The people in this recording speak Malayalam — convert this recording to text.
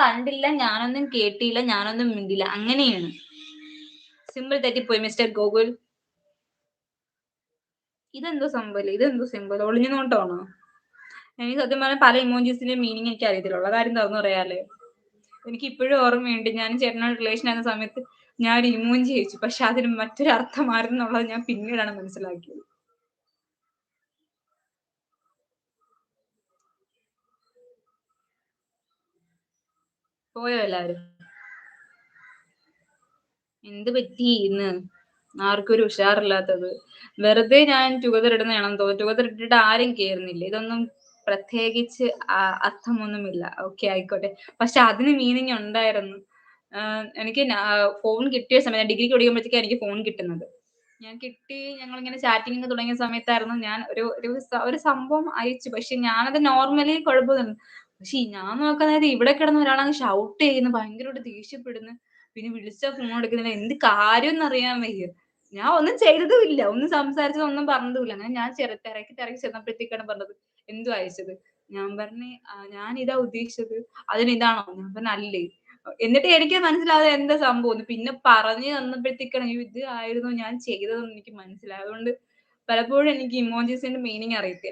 കണ്ടില്ല, ഞാനൊന്നും കേട്ടില്ല, ഞാനൊന്നും മിണ്ടില്ല. അങ്ങനെയാണ്. സിമ്പിൾ തെറ്റിപ്പോയി മിസ്റ്റർ ഗൂഗിൾ. ഇതെന്തോ സംഭവല്ലേ? ഇതെന്തോ സിംബൽ? ഒളിഞ്ഞു നോട്ടമാണോ? എനിക്ക് സത്യം പറഞ്ഞാ പല ഇമോജിസിന്റെയും മീനിങ് എനിക്ക് അറിയത്തില്ല. ഉള്ള കാര്യം തുറന്നു പറയാലോ. എനിക്കിപ്പോഴും ഓർമ്മയുണ്ട് ഞാൻ ചേട്ടനോട് റിലേഷൻ ആയിരുന്ന സമയത്ത് ഞാൻ ഒരു ഇമോജി അയച്ചു. പക്ഷെ അതിന് മറ്റൊരു അർത്ഥമായിരുന്നുള്ളത് ഞാൻ പിന്നീടാണ് മനസ്സിലാക്കിയത്. പോയോ എല്ലാവരും? എന്ത് പറ്റി ഇന്ന്? ആർക്കും ഒരു ഉഷാറില്ലാത്തത്? വെറുതെ ഞാൻ ടുഗദർ ഇടുന്നതാണെന്ന് തോന്നുന്നു. ടുഗദർ ഇട്ടിട്ട് ആരും കേറുന്നില്ല. ഇതൊന്നും പ്രത്യേകിച്ച് അർത്ഥമൊന്നുമില്ല. ഓക്കെ ആയിക്കോട്ടെ. പക്ഷെ അതിന് മീനിങ് ഉണ്ടായിരുന്നു. എനിക്ക് ഫോൺ കിട്ടിയ സമയം ഡിഗ്രിക്ക് പഠിക്കുമ്പോഴത്തേക്കാ എനിക്ക് ഫോൺ കിട്ടുന്നത്. ഞാൻ കിട്ടി ഞങ്ങളിങ്ങനെ ചാറ്റിംഗ് തുടങ്ങിയ സമയത്തായിരുന്നു ഞാൻ ഒരു സംഭവം അയച്ചു. പക്ഷെ ഞാനത് നോർമലി കുഴപ്പമൊന്നും പക്ഷെ ഞാൻ നോക്കാൻ നേരം ഇവിടെ കിടന്ന് ഒരാളങ്ങ് ഷൗട്ട് ചെയ്യുന്നു. ഭയങ്കരമായിട്ട് ദേഷ്യപ്പെടുന്നു. പിന്നെ വിളിച്ചാ ഫോൺ എടുക്കുന്നില്ല. എന്ത് കാര്യംന്ന് അറിയാൻ വയ്യ. ഞാൻ ഒന്നും ചെയ്തതുമില്ല. ഒന്നും സംസാരിച്ചതും ഒന്നും പറഞ്ഞതുമില്ല. അങ്ങനെ ഞാൻ തിരക്കി തിരക്കി ചെന്നപ്പോഴത്തേക്കാണ് പറഞ്ഞത്, "എന്തുവാ അയച്ചത്?" ഞാൻ പറഞ്ഞ്, ഞാനിതാ ഉദ്ദേശിച്ചത്. അതിന് ഇതാണോ?" ഞാൻ പറഞ്ഞു, "അല്ലേ." എന്നിട്ട് എനിക്ക് മനസ്സിലാവാതെ എന്താ സംഭവംന്ന്. പിന്നെ പറഞ്ഞു തന്നപ്പോഴത്തേക്കാണ് അയ്യോ ഇത് ആയിരുന്നു ഞാൻ ചെയ്തതെന്ന് എനിക്ക് മനസ്സിലായത്. അതുകൊണ്ട് പലപ്പോഴും എനിക്ക് ഇമോജിസിന്റെ മീനിങ് അറിയത്തില്ല.